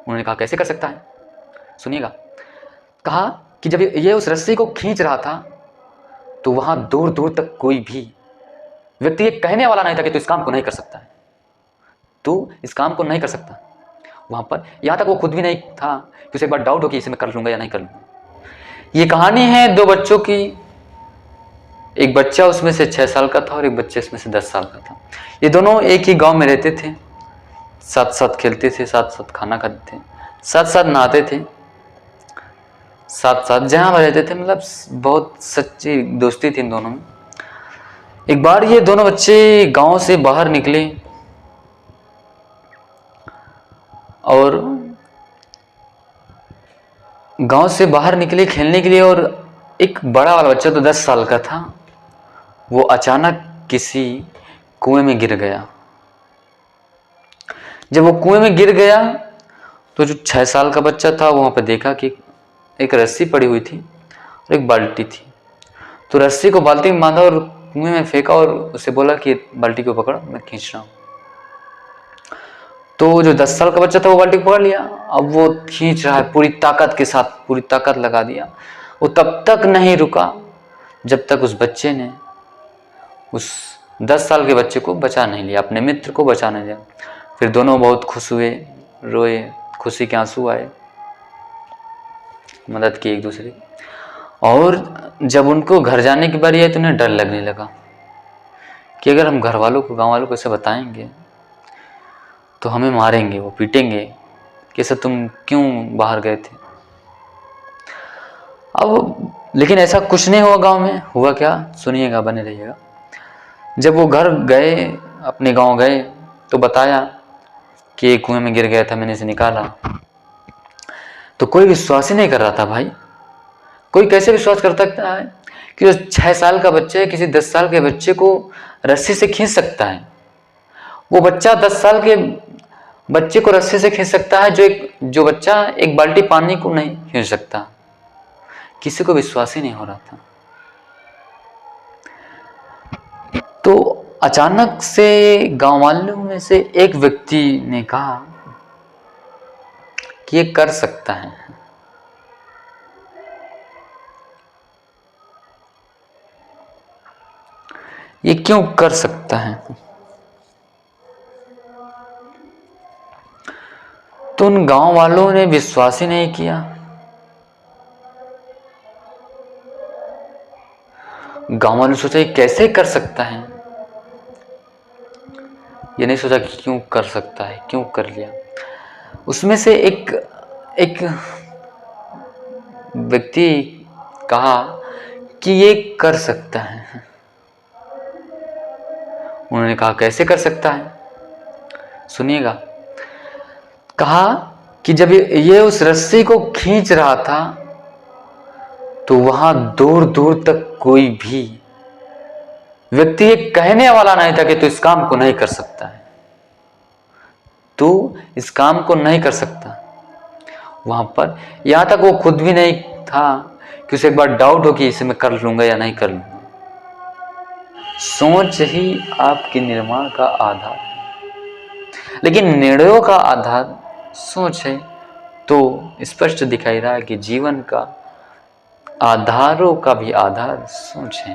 उन्होंने कहा कैसे कर सकता है, सुनिएगा। कहा कि जब ये उस रस्सी को खींच रहा था तो वहां दूर दूर तक कोई भी व्यक्ति ये कहने वाला नहीं था कि तू इस काम को नहीं कर सकता है, तू इस काम को नहीं कर सकता। वहां पर यहां तक वो खुद भी नहीं था कि उसे एक बार डाउट हो कि इसे मैं कर लूंगा या नहीं कर लूंगा। ये कहानी है दो बच्चों की। एक बच्चा उसमें से 6 साल का था और एक बच्चा इसमें से 10 साल का था। ये दोनों एक ही गांव में रहते थे, साथ साथ खेलते थे, साथ साथ खाना खाते थे, साथ साथ नहाते थे, साथ साथ जहां पर रहते थे, मतलब बहुत सच्ची दोस्ती थी इन दोनों में। एक बार ये दोनों बच्चे गांव से बाहर निकले और गांव से बाहर निकले खेलने के लिए, और एक बड़ा वाला बच्चा तो 10 साल का था, वो अचानक किसी कुएं में गिर गया। जब वो कुएं में गिर गया तो जो 6 साल का बच्चा था वहां पर देखा कि एक रस्सी पड़ी हुई थी और एक बाल्टी थी। तो रस्सी को बाल्टी में बांधा और कुएं में फेंका और उसे बोला कि बाल्टी को पकड़, मैं खींच रहा हूं। तो जो 10 साल का बच्चा था वो बाल्टी को पकड़ लिया, अब वो खींच रहा है पूरी ताकत के साथ, पूरी ताकत लगा दिया। वो तब तक नहीं रुका जब तक उस बच्चे ने उस 10 साल के बच्चे को बचा नहीं लिया, अपने मित्र को बचा नहीं लिया। फिर दोनों बहुत खुश हुए, रोए, खुशी के आंसू आए, मदद की एक दूसरे की। और जब उनको घर जाने की बारी आई तो उन्हें डर लगने लगा कि अगर हम घर वालों को, गांव वालों को इसे बताएंगे तो हमें मारेंगे, वो पीटेंगे कि सर तुम क्यों बाहर गए थे। अब लेकिन ऐसा कुछ नहीं हुआ गांव में। हुआ क्या, सुनिएगा, बने रहिएगा। जब वो घर गए, अपने गांव गए, तो बताया कि एक कुएं में गिर गया था, मैंने इसे निकाला। तो कोई विश्वास ही नहीं कर रहा था भाई। कोई कैसे विश्वास कर सकता है कि जो 6 साल का बच्चे किसी 10 साल के बच्चे को रस्सी से खींच सकता है। वो बच्चा 10 साल के बच्चे को रस्सी से खींच सकता है जो बच्चा एक बाल्टी पानी को नहीं खींच सकता। किसी को विश्वास ही नहीं हो रहा था। तो अचानक से गांव वालों में से एक व्यक्ति ने कहा कि ये कर सकता है। ये क्यों कर सकता है? तो उन गांव वालों ने विश्वास ही नहीं किया। गांव वालों ने सोचा ये कैसे कर सकता है, ये नहीं सोचा कि क्यों कर सकता है, क्यों कर लिया। उसमें से एक व्यक्ति कहा कि ये कर सकता है। उन्होंने कहा कैसे कर सकता है, सुनिएगा। कहा कि जब ये उस रस्सी को खींच रहा था तो वहां दूर दूर तक कोई भी व्यक्ति ये कहने वाला नहीं था कि तू इस काम को नहीं कर सकता है, तू इस काम को नहीं कर सकता। वहां पर यहां तक वो खुद भी नहीं था कि उसे एक बार डाउट हो कि इसे मैं कर लूंगा या नहीं कर लूंगा। सोच ही आपके निर्माण का आधार है, लेकिन निर्णयों का आधार सोच है। तो स्पष्ट दिखाई रहा है कि जीवन का आधारों का भी आधार सोच है।